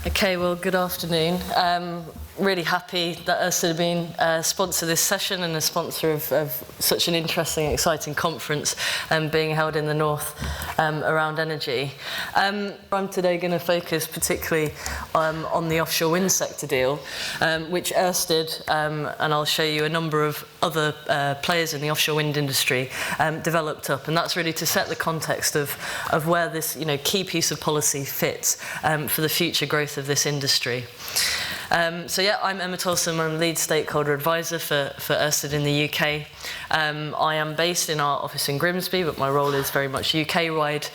Okay, well, good afternoon. Really happy that Orsted have been sponsor this session and a sponsor of such an interesting, exciting conference being held in the North around energy. I'm today going to focus particularly on the offshore wind sector deal, which Orsted, and I'll show you a number of other players in the offshore wind industry developed up, and that's really to set the context of where this key piece of policy fits for the future growth of this industry. So yeah, I'm Emma Toulson, I'm lead stakeholder advisor for Orsted in the UK. I am based in our office in Grimsby, but my role is very much UK-wide.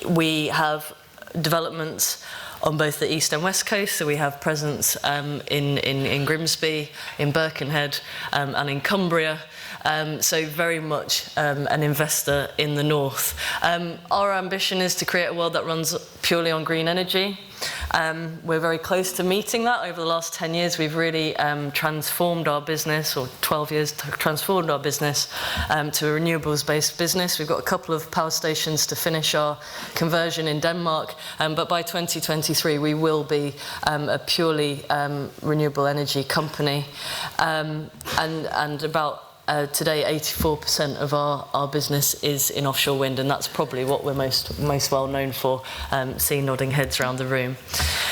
We have developments on both the east and west coast, so we have presence in Grimsby, in Birkenhead, and in Cumbria. So very much an investor in the north. Our ambition is to create a world that runs purely on green energy. We're very close to meeting that. Over the last 10 years, we've really transformed our business, or 12 years transformed our business to a renewables-based business. We've got a couple of power stations to finish our conversion in Denmark, but by 2023, we will be a purely renewable energy company. And about today, 84% of our business is in offshore wind, and that's probably what we're most well known for, seeing nodding heads around the room.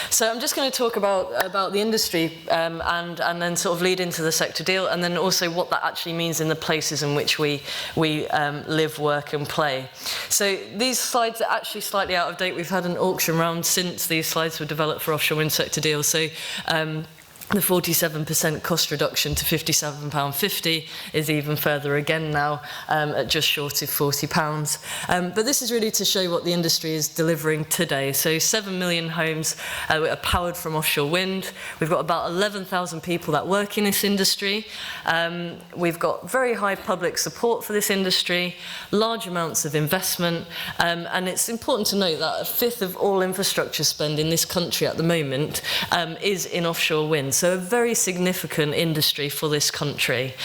So I'm just going to talk about the industry and then sort of lead into the sector deal, and then also what that actually means in the places in which we live, work and play. So these slides are actually slightly out of date. We've had an auction round since these slides were developed for offshore wind sector deal. So the 47% cost reduction to £57.50 is even further again now at just short of £40. But this is really to show what the industry is delivering today. So 7 million homes are powered from offshore wind. We've got about 11,000 people that work in this industry. We've got very high public support for this industry, large amounts of investment, and it's important to note that a fifth of all infrastructure spend in this country at the moment is in offshore wind. So a very significant industry for this country.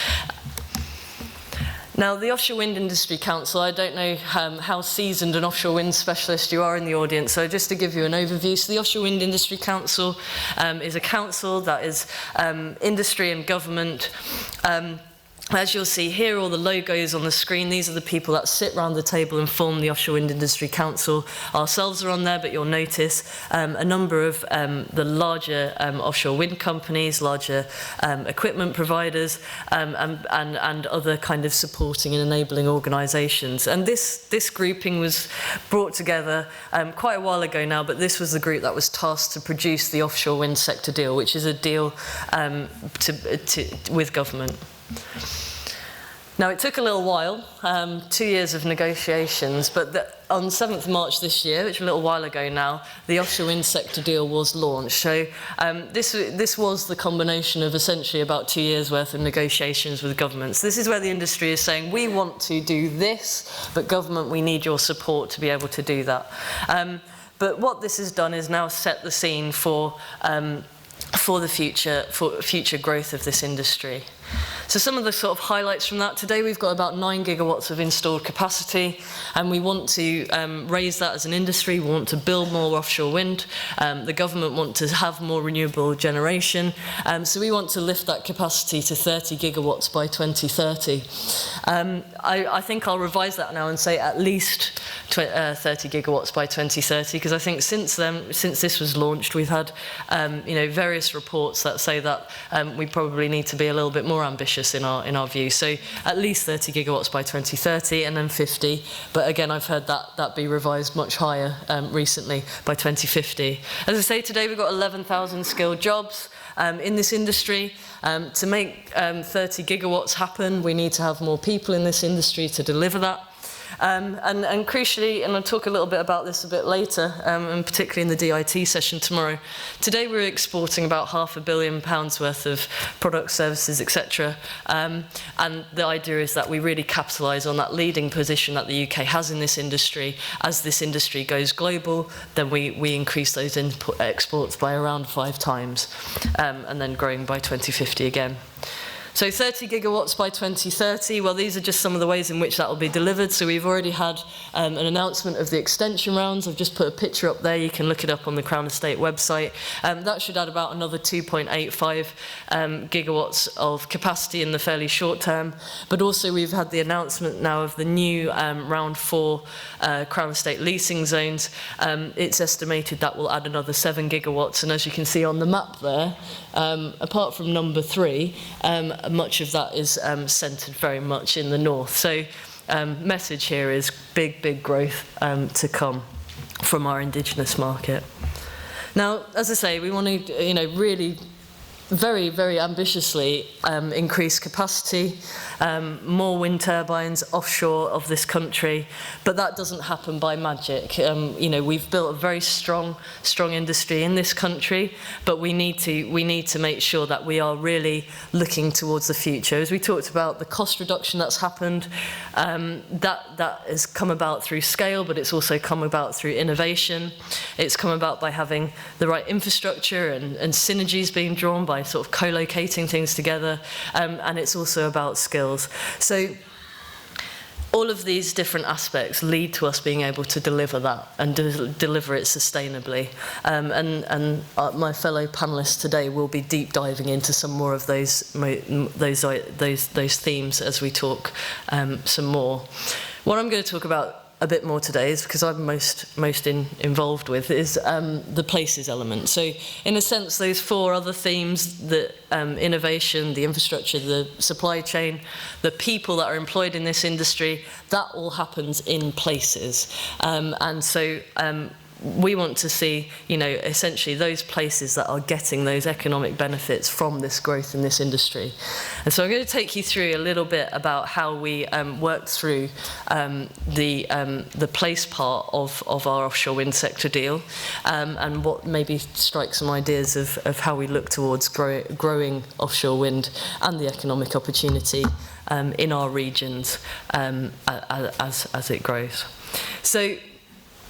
Now, the Offshore Wind Industry Council, I don't know how seasoned an offshore wind specialist you are in the audience, so just to give you an overview. So the Offshore Wind Industry Council is a council that is industry and government. As you'll see here, all the logos on the screen, these are the people that sit around the table and form the Offshore Wind Industry Council. Ourselves are on there, but you'll notice a number of the larger offshore wind companies, larger equipment providers, and other kind of supporting and enabling organisations. And this grouping was brought together quite a while ago now, but this was the group that was tasked to produce the offshore wind sector deal, which is a deal with government. Now, it took a little while, 2 years of negotiations, but on 7th March this year, which is a little while ago now, the offshore wind sector deal was launched. So this was the combination of essentially about 2 years' worth of negotiations with governments. This is where the industry is saying, we want to do this, but government, we need your support to be able to do that. But what this has done is now set the scene for the future growth of this industry. So some of the sort of highlights from that, today we've got about 9 gigawatts of installed capacity, and we want to raise that as an industry. We want to build more offshore wind. The government want to have more renewable generation. So we want to lift that capacity to 30 gigawatts by 2030. I think I'll revise that now and say at least 30 gigawatts by 2030, because I think since this was launched, we've had various reports that say that we probably need to be a little bit more ambitious in our view. So at least 30 gigawatts by 2030 and then 50. But again, I've heard that be revised much higher recently by 2050. As I say, today we've got 11,000 skilled jobs in this industry. To make 30 gigawatts happen, we need to have more people in this industry to deliver that. And crucially, and I'll talk a little bit about this a bit later, and particularly in the DIT session tomorrow, today we're exporting about £500 million worth of products, services, etc. And the idea is that we really capitalise on that leading position that the UK has in this industry. As this industry goes global, then we increase those exports by around 5 times, and then growing by 2050 again. So 30 gigawatts by 2030, well, these are just some of the ways in which that will be delivered. So we've already had an announcement of the extension rounds. I've just put a picture up there. You can look it up on the Crown Estate website. That should add about another 2.85 gigawatts of capacity in the fairly short term. But also we've had the announcement now of the new round 4 Crown Estate leasing zones. It's estimated that will add another 7 gigawatts. And as you can see on the map there, apart from number 3, much of that is centred very much in the north. So message here is big growth to come from our indigenous market. Now, as I say, we want to, really very ambitiously increase capacity, more wind turbines offshore of this country, but that doesn't happen by magic. We've built a very strong industry in this country, but we need to make sure that we are really looking towards the future. As we talked about the cost reduction that's happened, that has come about through scale, but it's also come about through innovation. It's come about by having the right infrastructure and synergies being drawn by sort of co-locating things together, and it's also about skills. So all of these different aspects lead to us being able to deliver that and deliver it sustainably. And my fellow panelists today will be deep diving into some more of those themes as we talk some more. What I'm going to talk about a bit more today is because I'm most involved with is the places element. So in a sense, those 4 other themes, the innovation, the infrastructure, the supply chain, the people that are employed in this industry, that all happens in places. And so we want to see, essentially those places that are getting those economic benefits from this growth in this industry. And so I'm going to take you through a little bit about how we worked through the place part of our offshore wind sector deal, and what maybe strikes some ideas of how we look towards growing offshore wind and the economic opportunity in our regions as it grows. So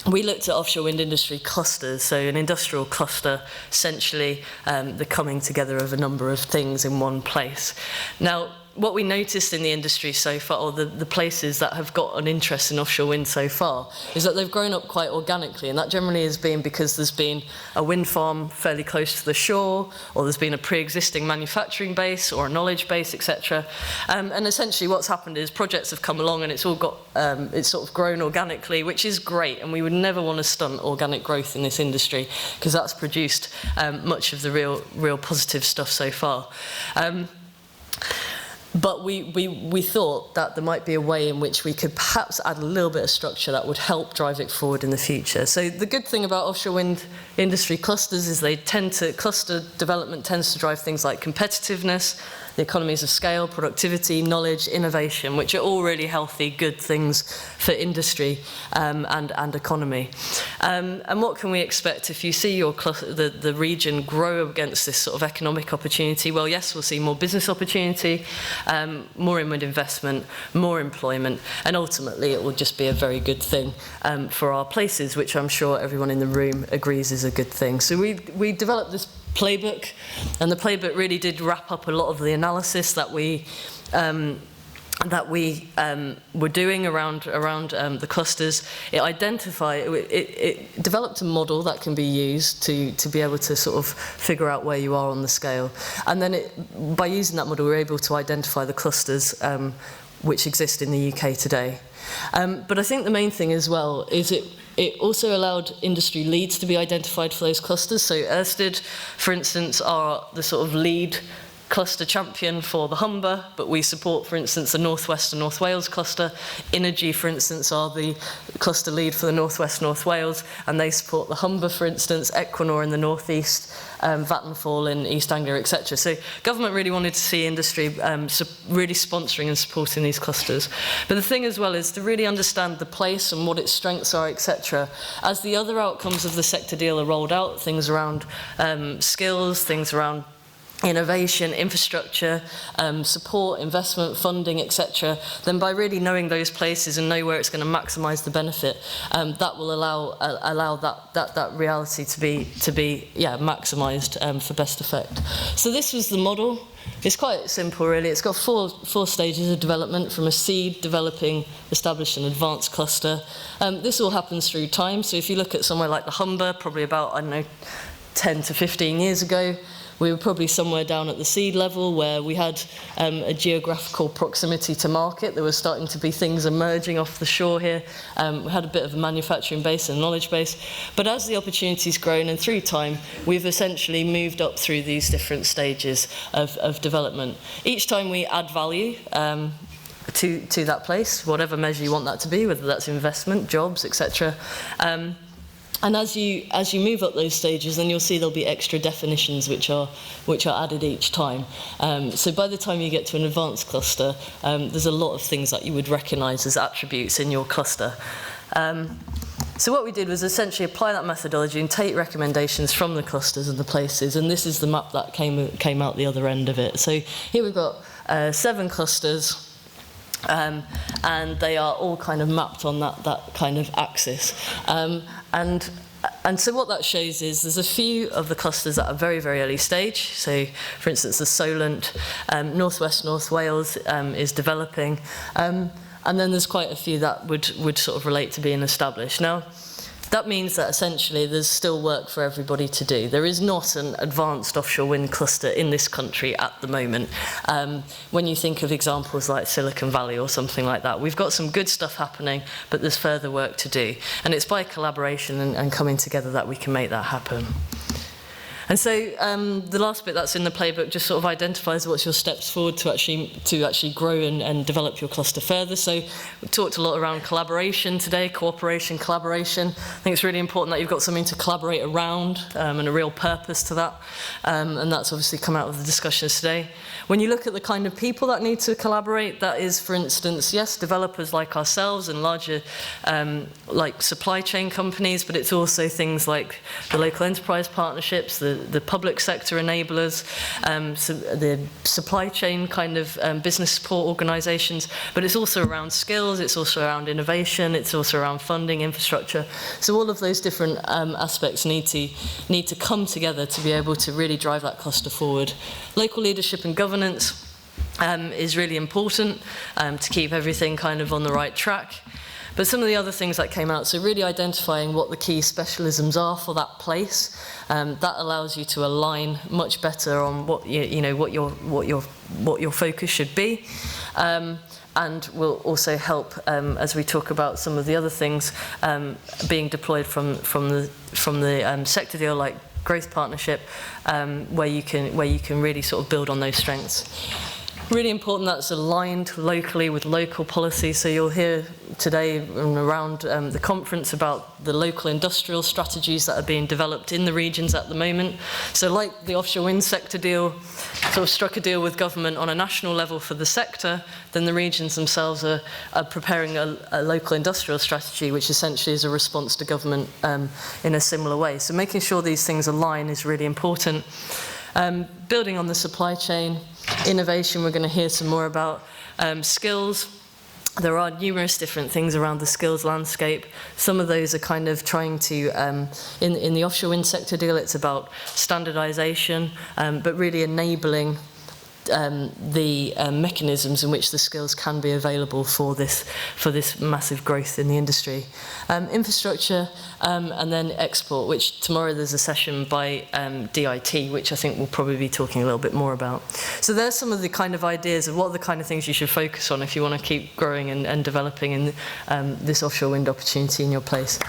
we looked at offshore wind industry clusters, so an industrial cluster, essentially the coming together of a number of things in one place. Now, what we noticed in the industry so far, or the places that have got an interest in offshore wind so far, is that they've grown up quite organically, and that generally has been because there's been a wind farm fairly close to the shore, or there's been a pre-existing manufacturing base or a knowledge base, etc. And essentially what's happened is projects have come along and it's all got, it's sort of grown organically, which is great, and we would never want to stunt organic growth in this industry because that's produced much of the real positive stuff so far. But we thought that there might be a way in which we could perhaps add a little bit of structure that would help drive it forward in the future. So the good thing about offshore wind industry clusters is cluster development tends to drive things like competitiveness, the economies of scale, productivity, knowledge, innovation, which are all really healthy, good things for industry and economy. And what can we expect if you see the region grow against this sort of economic opportunity? Well, yes, we'll see more business opportunity, more inward investment, more employment, and ultimately it will just be a very good thing for our places, which I'm sure everyone in the room agrees is a good thing. So we developed this playbook, and the playbook really did wrap up a lot of the analysis that we were doing around the clusters. It developed a model that can be used to be able to sort of figure out where you are on the scale, and then by using that model, we're able to identify the clusters which exist in the UK today. But I think the main thing as well is it also allowed industry leads to be identified for those clusters. So Orsted, for instance, are the sort of lead cluster champion for the Humber, but we support, for instance, the North West and North Wales cluster. Energy, for instance, are the cluster lead for the North West, North Wales, and they support the Humber, for instance, Equinor in the North East, Vattenfall in East Anglia, etc. So government really wanted to see industry really sponsoring and supporting these clusters. But the thing as well is to really understand the place and what its strengths are, etc. As the other outcomes of the sector deal are rolled out, things around skills, things around innovation, infrastructure, support, investment, funding, etc., then by really knowing those places and know where it's going to maximise the benefit, that will allow that reality to be maximised for best effect. So this was the model. It's quite simple, really. It's got four stages of development, from a seed, developing, establish an advanced cluster. This all happens through time. So if you look at somewhere like the Humber, probably about, 10 to 15 years ago, we were probably somewhere down at the seed level where we had a geographical proximity to market. There were starting to be things emerging off the shore here. We had a bit of a manufacturing base and knowledge base. But as the opportunity's grown and through time, we've essentially moved up through these different stages of development. Each time we add value to that place, whatever measure you want that to be, whether that's investment, jobs, etc. And as you move up those stages, then you'll see there'll be extra definitions which are added each time. So by the time you get to an advanced cluster, there's a lot of things that you would recognise as attributes in your cluster. So what we did was essentially apply that methodology and take recommendations from the clusters and the places, and this is the map that came out the other end of it. So here we've got 7 clusters. And they are all kind of mapped on that kind of axis. And so what that shows is there's a few of the clusters that are very, very early stage. So, for instance, the Solent, Northwest North Wales is developing. And then there's quite a few that would sort of relate to being established. Now, that means that essentially there's still work for everybody to do. There is not an advanced offshore wind cluster in this country at the moment. When you think of examples like Silicon Valley or something like that, we've got some good stuff happening, but there's further work to do. And it's by collaboration and coming together that we can make that happen. And so the last bit that's in the playbook just sort of identifies what's your steps forward to actually grow and develop your cluster further. So we talked a lot around collaboration today, cooperation, collaboration. I think it's really important that you've got something to collaborate around and a real purpose to that. And that's obviously come out of the discussions today. When you look at the kind of people that need to collaborate, that is, for instance, yes, developers like ourselves and larger like supply chain companies, but it's also things like the local enterprise partnerships, the public sector enablers, so the supply chain kind of business support organisations, but it's also around skills, it's also around innovation, it's also around funding, infrastructure. So all of those different aspects need to come together to be able to really drive that cluster forward. Local leadership and governance is really important to keep everything kind of on the right track. But some of the other things that came out, so really identifying what the key specialisms are for that place, that allows you to align much better on what your focus should be, and will also help as we talk about some of the other things being deployed from the sector deal, like growth partnership, where you can really sort of build on those strengths. Really important that's aligned locally with local policy. So you'll hear today and around the conference about the local industrial strategies that are being developed in the regions at the moment. So like the offshore wind sector deal, sort of struck a deal with government on a national level for the sector, then the regions themselves are preparing a local industrial strategy, which essentially is a response to government in a similar way. So making sure these things align is really important. Building on the supply chain, innovation, we're going to hear some more about. Skills, there are numerous different things around the skills landscape. Some of those are kind of trying to, in the offshore wind sector deal, it's about standardization, but really enabling the mechanisms in which the skills can be available for this massive growth in the industry. Infrastructure, and then export, which tomorrow there's a session by DIT, which I think we'll probably be talking a little bit more about. So there's some of the kind of ideas of what are the kind of things you should focus on if you want to keep growing and developing in this offshore wind opportunity in your place.